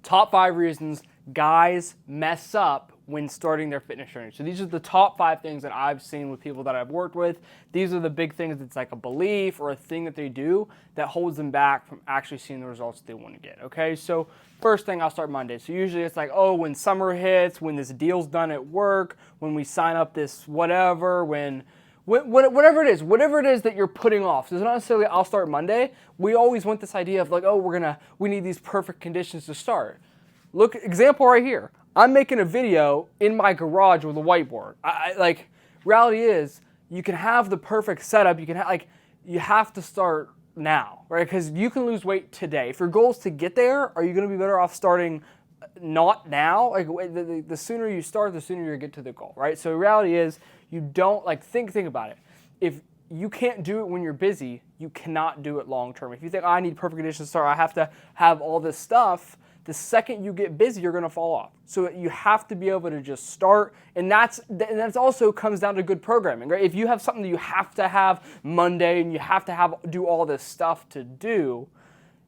Top 5 reasons guys mess up when starting their fitness journey. So these are the top 5 things that I've seen with people that I've worked with. These are the big things that's like a belief or a thing that they do that holds them back from actually seeing the results they want to get, okay? So first thing, I'll start Monday. So usually it's like, oh, when summer hits, when this deal's done at work, when we sign up this whatever, whatever it is that you're putting off. So it's not necessarily I'll start Monday. We always want this idea of like, oh, we need these perfect conditions to start. Look, example right here. I'm making a video in my garage with a whiteboard. Reality is, you can have the perfect setup. You have to start now, right? Because you can lose weight today. If your goal is to get there, are you going to be better off starting not now? Like the sooner you start, the sooner you get to the goal, right? So reality is, you don't think about it. If you can't do it when you're busy, you cannot do it long term. If you think, I need perfect conditions to start, I have to have all this stuff, the second you get busy, you're going to fall off. So you have to be able to just start, and that's also comes down to good programming, right? If you have something that you have to have Monday and you have to do all this stuff to do,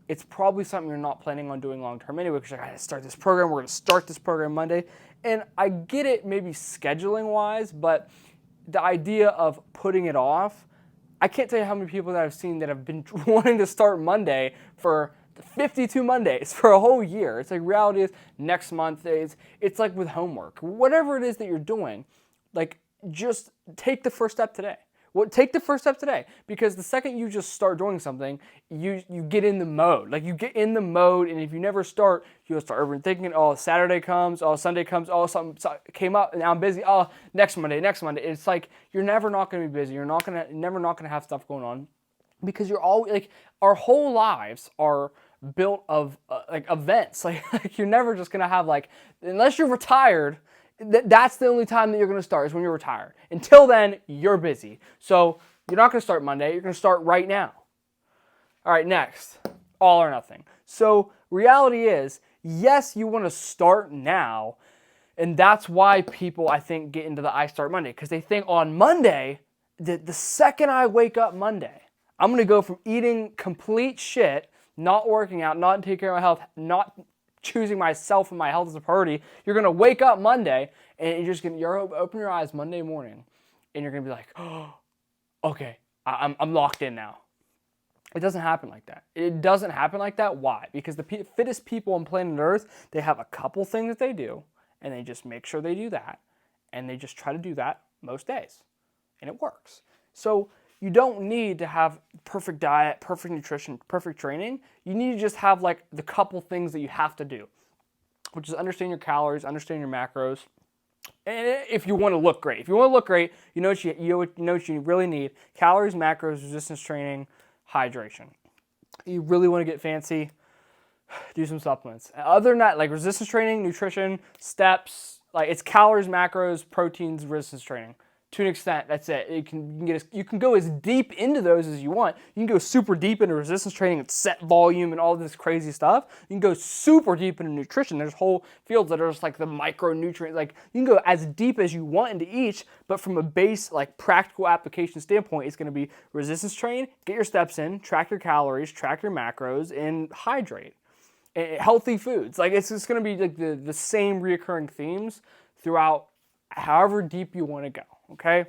it's probably something you're not planning on doing long term anyway, because you're like, I gotta start this program, we're going to start this program Monday. And I get it maybe scheduling wise, but the idea of putting it off, I can't tell you how many people that I've seen that have been wanting to start Monday for 52 Mondays for a whole year. It's like reality is next month. It's like with homework. Whatever it is that you're doing, like just take the first step today. Take the first step today, because the second you just start doing something, you get in the mode. Like you get in the mode, and if you never start, you'll start overthinking. Oh, Saturday comes. Oh, Sunday comes. Oh, something came up, and now I'm busy. Oh, next Monday. It's like you're never not going to be busy. You're never not going to have stuff going on, because you're always like our whole lives are built of events. Like you're never just going to have unless you're retired. That's the only time that you're going to start is when you're retired. Until then, you're busy. So you're not going to start Monday. You're going to start right now. All right, next, all or nothing. So reality is, yes, you want to start now. And that's why people, I think, get into the I start Monday. Because they think on Monday, the second I wake up Monday, I'm going to go from eating complete shit, not working out, not taking care of my health, not choosing myself and my health as a priority. You're going to wake up Monday and you're open your eyes Monday morning and you're going to be like, oh, okay, I'm locked in now. It doesn't happen like that. It doesn't happen like that. Why? Because the fittest people on planet Earth, they have a couple things that they do and they just make sure they do that, and they just try to do that most days, and it works. So you don't need to have perfect diet, perfect nutrition, perfect training. You need to just have the couple things that you have to do, which is understand your calories, understand your macros, and if you want to look great. If you want to look great, you know what you really need: calories, macros, resistance training, hydration. You really want to get fancy, do some supplements. Other than that, resistance training, nutrition, steps, it's calories, macros, proteins, resistance training. To an extent, that's it. You can go as deep into those as you want. You can go super deep into resistance training and set volume and all this crazy stuff. You can go super deep into nutrition. There's whole fields that are just the micronutrients. You can go as deep as you want into each, but from a base, practical application standpoint, it's going to be resistance train, get your steps in, track your calories, track your macros, and hydrate. Healthy foods. It's just going to be the same reoccurring themes throughout however deep you want to go. Okay,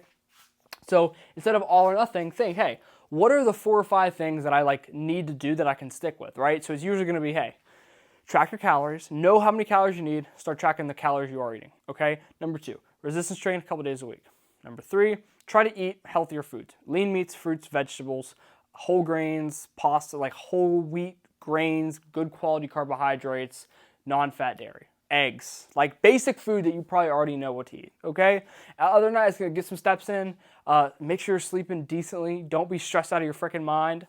so instead of all or nothing, think, hey, what are the 4 or 5 things that I need to do that I can stick with, right? So it's usually going to be, hey, track your calories, know how many calories you need, start tracking the calories you are eating, okay? Number 2, resistance train a couple days a week. Number 3, try to eat healthier foods, lean meats, fruits, vegetables, whole grains, pasta, whole wheat grains, good quality carbohydrates, non-fat dairy. Eggs, basic food that you probably already know what to eat, okay? Other than that, it's going to get some steps in. Make sure you're sleeping decently. Don't be stressed out of your freaking mind.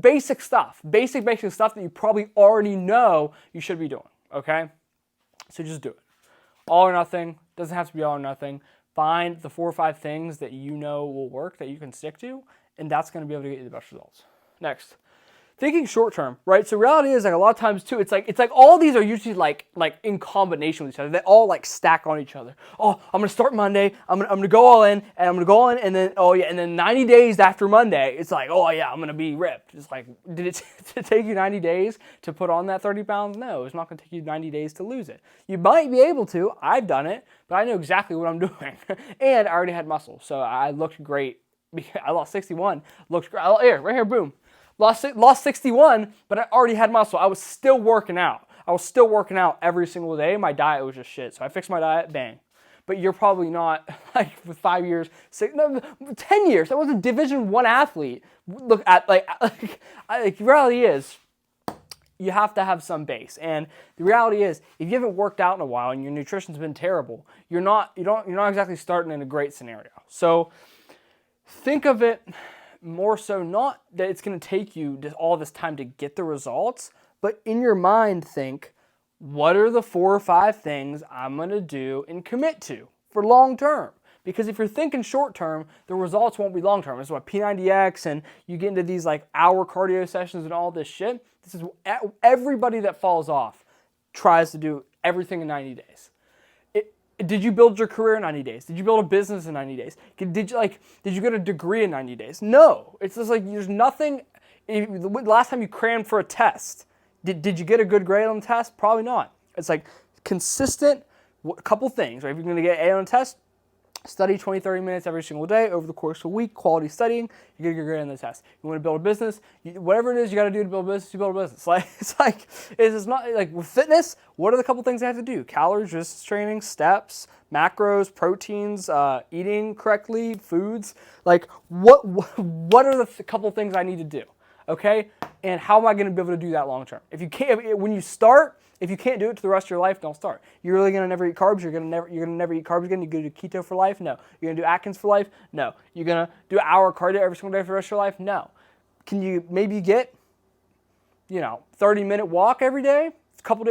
Basic stuff. Basic stuff that you probably already know you should be doing, okay? So just do it. All or nothing. Doesn't have to be all or nothing. Find the 4 or 5 things that you know will work, that you can stick to, and that's going to be able to get you the best results. Next, thinking short term, right? So reality is like a lot of times too, it's like all these are usually like in combination with each other. They all like stack on each other. Oh, I'm gonna start Monday. I'm gonna go all in, and I'm gonna go all in, and then and then 90 days after Monday, it's like, oh yeah, I'm gonna be ripped. It's like, did it take you 90 days to put on that 30 pounds? No, it's not gonna take you 90 days to lose it. You might be able to. I've done it, but I know exactly what I'm doing, and I already had muscle, so I looked great. I lost 61. Looked great. Here, right here, boom. Lost 61, but I already had muscle. I was still working out. Every single day. My diet was just shit. So I fixed my diet, bang. But you're probably not, like, with 5 years, 10 years. I was a Division I athlete. Look at, the reality is, you have to have some base. And the reality is, if you haven't worked out in a while and your nutrition's been terrible, you're not exactly starting in a great scenario. So think of it more so not that it's going to take you all this time to get the results, but in your mind think, what are the 4 or 5 things I'm going to do and commit to for long term? Because if you're thinking short term, the results won't be long term. This is why P90X and you get into these like hour cardio sessions and all this shit. This is everybody that falls off tries to do everything in 90 days. Did you build your career in 90 days? Did you build a business in 90 days? Did you get a degree in 90 days? No. It's just like there's nothing. The last time you crammed for a test, did you get a good grade on the test? Probably not. It's like consistent, couple things. Right? If you're going to get an A on a test, study 20, 30 minutes every single day over the course of a week, quality studying, you get your grade on the test. You want to build a business, whatever it is you got to do to build a business, you build a business. It's not like with fitness, what are the couple things I have to do? Calories, resistance training, steps, macros, proteins, eating correctly, foods. Like what are the couple things I need to do? Okay? And how am I going to be able to do that long term? If you can't, when you start, if you can't do it to the rest of your life, don't start. You're really gonna never eat carbs. You're gonna never eat carbs again. You're gonna do keto for life? No. You're gonna do Atkins for life? No. You're gonna do an hour cardio every single day for the rest of your life? No. Can you maybe get, 30-minute walk every day,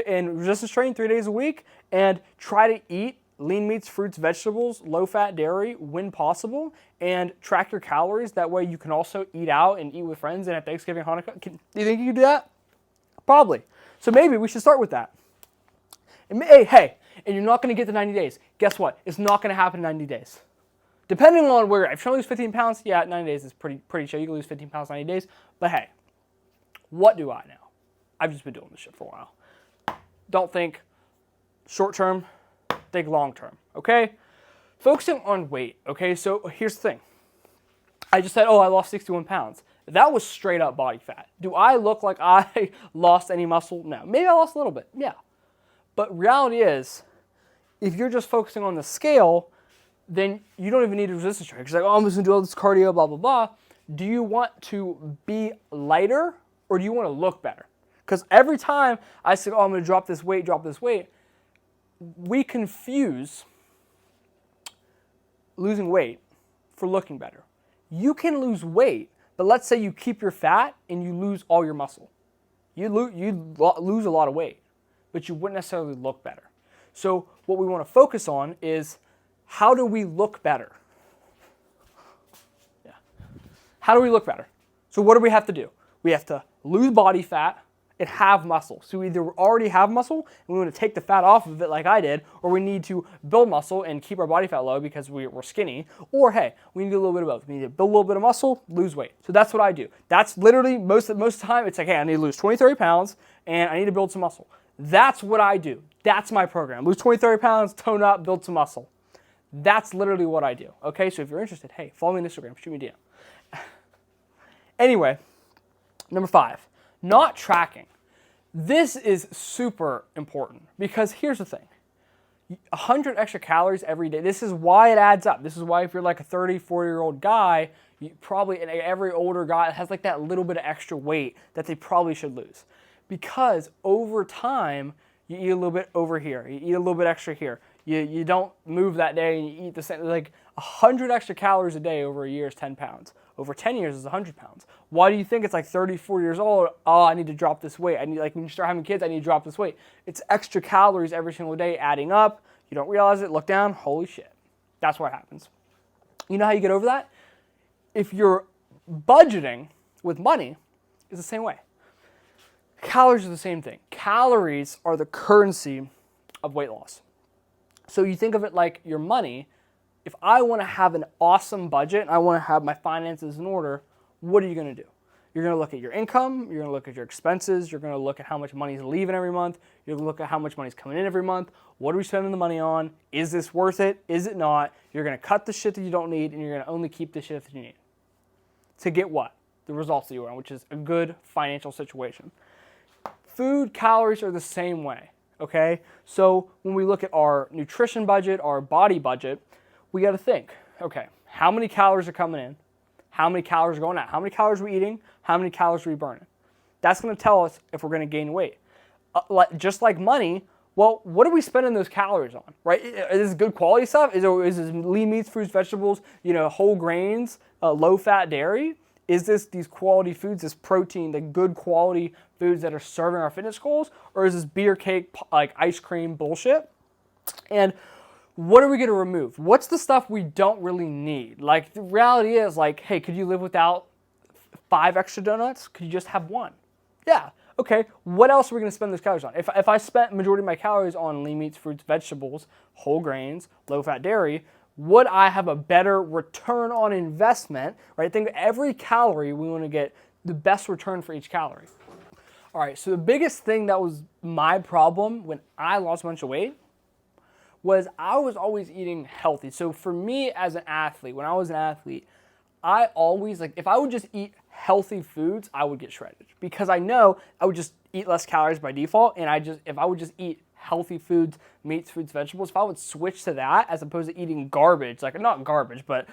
and resistance training 3 days a week, and try to eat lean meats, fruits, vegetables, low-fat dairy when possible, and track your calories. That way you can also eat out and eat with friends and at Thanksgiving, Hanukkah. Do you think you can do that? Probably. So maybe we should start with that. And and you're not going to get to 90 days. Guess what? It's not going to happen in 90 days. Depending on where, if you're trying to lose 15 pounds, 90 days is pretty chill. You can lose 15 pounds in 90 days. But hey, what do I know? I've just been doing this shit for a while. Don't think short term, think long term, okay? Focusing on weight, okay? So here's the thing. I just said, I lost 61 pounds. That was straight up body fat. Do I look like I lost any muscle? No. Maybe I lost a little bit, yeah. But reality is, if you're just focusing on the scale, then you don't even need a resistance training. It's like, I'm just gonna do all this cardio, blah, blah, blah. Do you want to be lighter or do you want to look better? Because every time I say, I'm gonna drop this weight, we confuse losing weight for looking better. You can lose weight, but let's say you keep your fat and you lose all your muscle. You lose a lot of weight, but you wouldn't necessarily look better. So what we want to focus on is, how do we look better? Yeah. How do we look better? So what do we have to do? We have to lose body fat and have muscle. So we either already have muscle and we want to take the fat off of it like I did, or we need to build muscle and keep our body fat low because we're skinny, or hey, we need to do a little bit of both. We need to build a little bit of muscle, lose weight. So that's what I do. That's literally most of the time, it's like, hey, I need to lose 20, 30 pounds and I need to build some muscle. That's what I do. That's my program. Lose 20, 30 pounds, tone up, build some muscle. That's literally what I do. Okay, so if you're interested, hey, follow me on Instagram, shoot me a DM. Anyway, number 5, not tracking. This is super important because here's the thing. 100 extra calories every day, this is why it adds up. This is why if you're like a 30, 40-year-old guy, every older guy has like that little bit of extra weight that they probably should lose. Because over time, you eat a little bit over here, you eat a little bit extra here. You don't move that day and you eat the same, like 100 extra calories a day over a year is 10 pounds. Over 10 years is 100 pounds. Why do you think it's like 30, 40 years old? Oh, I need to drop this weight. Like when you start having kids, I need to drop this weight. It's extra calories every single day adding up. You don't realize it, look down, holy shit. That's what happens. You know how you get over that? If you're budgeting with money, it's the same way. Calories are the same thing. Calories are the currency of weight loss. So you think of it like your money. If I want to have an awesome budget and I want to have my finances in order, what are you going to do? You're going to look at your income, you're going to look at your expenses, you're going to look at how much money is leaving every month, you're going to look at how much money is coming in every month, what are we spending the money on, is this worth it, is it not? You're going to cut the shit that you don't need and you're going to only keep the shit that you need. To get what? The results that you want, which is a good financial situation. Food calories are the same way, okay? So when we look at our nutrition budget, our body budget, we got to think, okay, how many calories are coming in? How many calories are going out? How many calories are we eating? How many calories are we burning? That's going to tell us if we're going to gain weight. Just like money, well, what are we spending those calories on, right? Is this good quality stuff? Is this lean meats, fruits, vegetables, whole grains, low-fat dairy? Is this these quality foods, this protein, the good quality foods that are serving our fitness goals? Or is this beer, cake, like ice cream bullshit? And what are we going to remove? What's the stuff we don't really need? Like, the reality is, like, hey, could you live without 5 extra donuts? Could you just have 1? Yeah. Okay. What else are we going to spend those calories on? If I spent majority of my calories on lean meats, fruits, vegetables, whole grains, low-fat dairy, would I have a better return on investment? Right? Think of every calorie, we want to get the best return for each calorie. All right. So the biggest thing that was my problem when I lost a bunch of weight was I was always eating healthy. So for me as an athlete, when I was an athlete, I always, if I would just eat healthy foods, I would get shredded. Because I know I would just eat less calories by default, and if I would just eat healthy foods, meats, fruits, vegetables, if I would switch to that as opposed to eating garbage, not garbage, but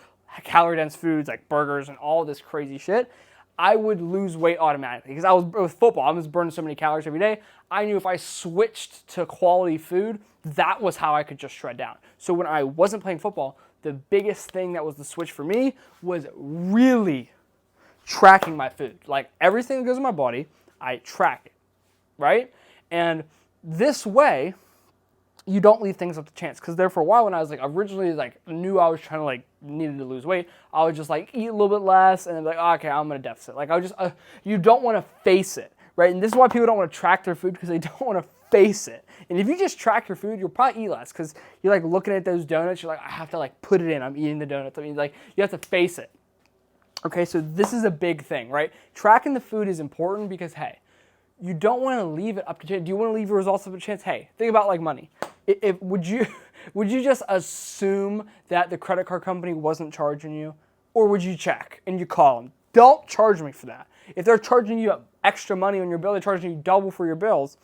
calorie-dense foods like burgers and all this crazy shit, I would lose weight automatically. Because I was with football, I was burning so many calories every day. I knew if I switched to quality food, that was how I could just shred down. So when I wasn't playing football, the biggest thing that was the switch for me was really tracking my food. Like everything that goes in my body, I track it, right? And this way, you don't leave things up to chance. Because there for a while when I was originally knew I was trying to needed to lose weight, I would just eat a little bit less and then be like, oh, okay, I'm in a deficit. I would just, you don't want to face it, right? And this is why people don't want to track their food, because they don't want to face it. And if you just track your food, you'll probably eat less, because you're looking at those donuts, you're I have to put it in, I'm eating the donuts. I mean, you have to face it. Okay, so this is a big thing, right? Tracking the food is important because, hey, you don't want to leave it up to chance. Do you want to leave your results up to chance? Hey, think about money. Would you just assume that the credit card company wasn't charging you? Or would you check and you call them? Don't charge me for that. If they're charging you extra money on your bill, they're charging you double for your bills,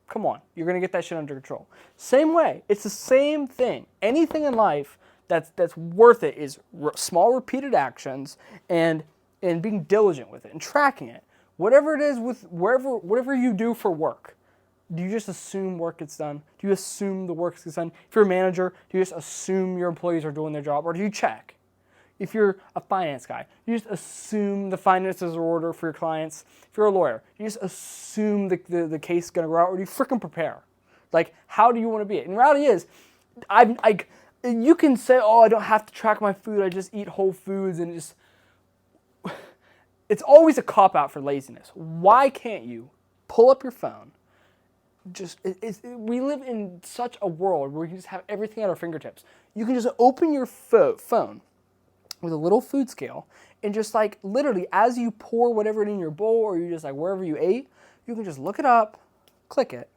come on, you're going to get that shit under control. Same way, it's the same thing. Anything in life that's worth it is small repeated actions and being diligent with it and tracking it. Whatever it is whatever you do for work, do you just assume work gets done? Do you assume the work gets done? If you're a manager, do you just assume your employees are doing their job, or do you check? If you're a finance guy, you just assume the finances are in order for your clients. If you're a lawyer, you just assume the case is going to go out, or do you freaking prepare? How do you want to be? And the reality is, you can say, oh, I don't have to track my food, I just eat whole foods, and it's always a cop-out for laziness. Why can't you pull up your phone? We live in such a world where we can just have everything at our fingertips. You can just open your phone with a little food scale and just literally as you pour whatever in your bowl, or you just wherever you ate, you can just look it up, click it,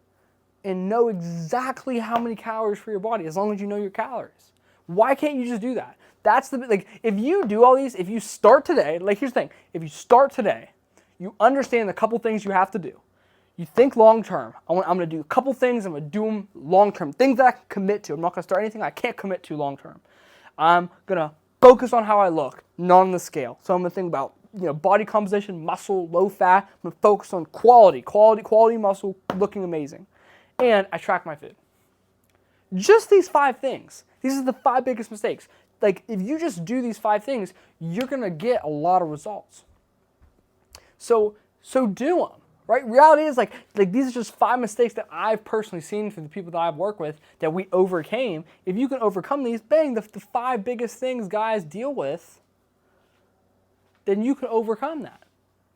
and know exactly how many calories for your body, as long as you know your calories. Why can't you just do that? That's if you do all these, if you start today, here's the thing, if you start today, you understand the couple things you have to do. You think long term. I'm going to do a couple things, I'm going to do them long term. Things that I can commit to. I'm not going to start anything I can't commit to long term. I'm going to focus on how I look, not on the scale. So I'm going to think about body composition, muscle, low fat. I'm going to focus on quality muscle, looking amazing. And I track my food. Just these 5 things. These are the 5 biggest mistakes. If you just do these 5 things, you're going to get a lot of results. So do them. Right? Reality is these are just 5 mistakes that I've personally seen from the people that I've worked with that we overcame. If you can overcome these, bang, the 5 biggest things guys deal with, then you can overcome that.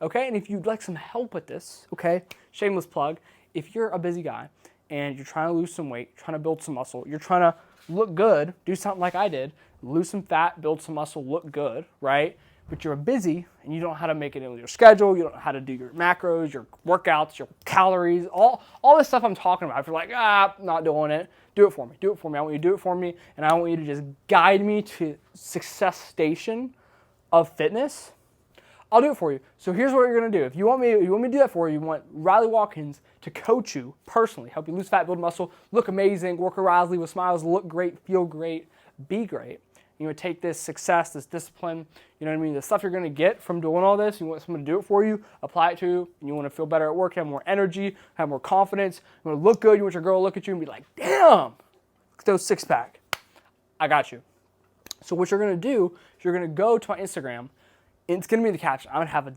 okay? And if you'd like some help with this, okay, shameless plug, if you're a busy guy and you're trying to lose some weight, trying to build some muscle, you're trying to look good, do something like I did, lose some fat, build some muscle, look good, right? But you're busy and you don't know how to make it into your schedule, you don't know how to do your macros, your workouts, your calories, all this stuff I'm talking about. If you're like, not doing it, do it for me. Do it for me. I want you to do it for me, and I want you to just guide me to success station of fitness. I'll do it for you. So here's what you're gonna do. If you want me to do that for you, you want Riley Watkins to coach you personally, help you lose fat, build muscle, look amazing, work around, leave with smiles, look great, feel great, be great. You would take this success, this discipline, you know what I mean, the stuff you're going to get from doing all this, you want someone to do it for you, apply it to you, and you want to feel better at work, have more energy, have more confidence, you want to look good, you want your girl to look at you and be like, damn, look at those six-pack. I got you. So what you're going to do is you're going to go to my Instagram, and it's going to be in the caption. I'm going to have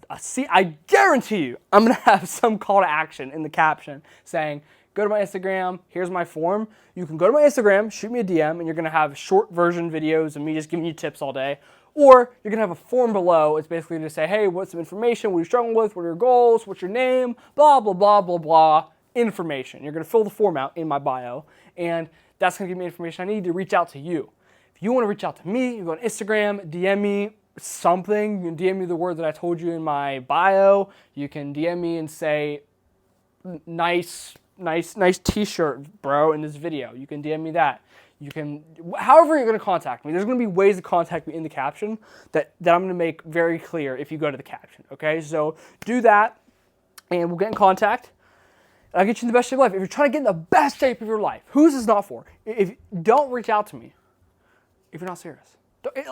I guarantee you, I'm going to have some call to action in the caption saying, go to my Instagram, here's my form. You can go to my Instagram, shoot me a DM, and you're gonna have short version videos of me just giving you tips all day. Or you're gonna have a form below. It's basically to say, hey, what's some information, what are you struggling with, what are your goals, what's your name, blah, blah, blah, blah, blah, information. You're gonna fill the form out in my bio, and that's gonna give me information I need to reach out to you. If you wanna reach out to me, you go on Instagram, DM me something. You can DM me the word that I told you in my bio. You can DM me and say, nice t-shirt, bro, in this video. You can DM me that. You can, however you're going to contact me. There's going to be ways to contact me in the caption that I'm going to make very clear if you go to the caption, okay? So do that, and we'll get in contact, and I'll get you in the best shape of life. If you're trying to get in the best shape of your life, who's this not for? Don't reach out to me if you're not serious. Don't reach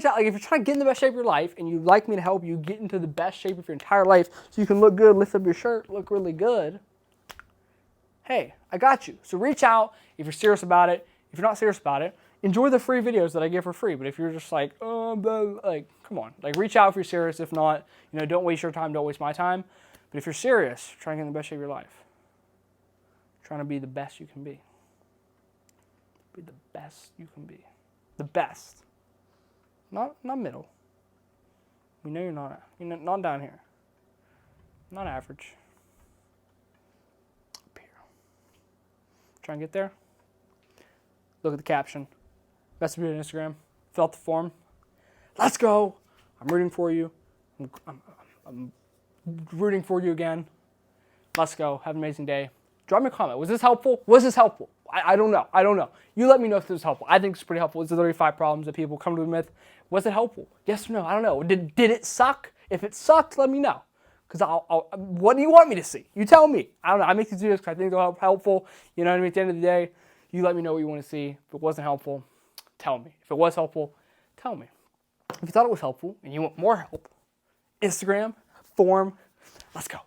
out. Like, if you're trying to get in the best shape of your life and you'd like me to help you get into the best shape of your entire life so you can look good, lift up your shirt, look really good, hey, I got you. So reach out if you're serious about it. If you're not serious about it, enjoy the free videos that I give for free. But if you're just like, come on. Like, reach out if you're serious. If not, don't waste your time, don't waste my time. But if you're serious, try to get in the best shape of your life. Trying to be the best you can be. Be the best you can be. The best. Not middle. We know you're not. You're not down here. Not average. Up here. Try and get there. Look at the caption. Best of you on Instagram. Fill out the form. Let's go. I'm rooting for you. I'm rooting for you again. Let's go. Have an amazing day. Drop me a comment. Was this helpful? Was this helpful? I don't know. I don't know. You let me know if this was helpful. I think it's pretty helpful. It's the 35 problems that people come to me with. Was it helpful? Yes or no? I don't know. Did it suck? If it sucked, let me know. Because what do you want me to see? You tell me. I don't know. I make these videos because I think they're helpful. You know what I mean? At the end of the day, you let me know what you want to see. If it wasn't helpful, tell me. If it was helpful, tell me. If you thought it was helpful and you want more help, Instagram, form, let's go.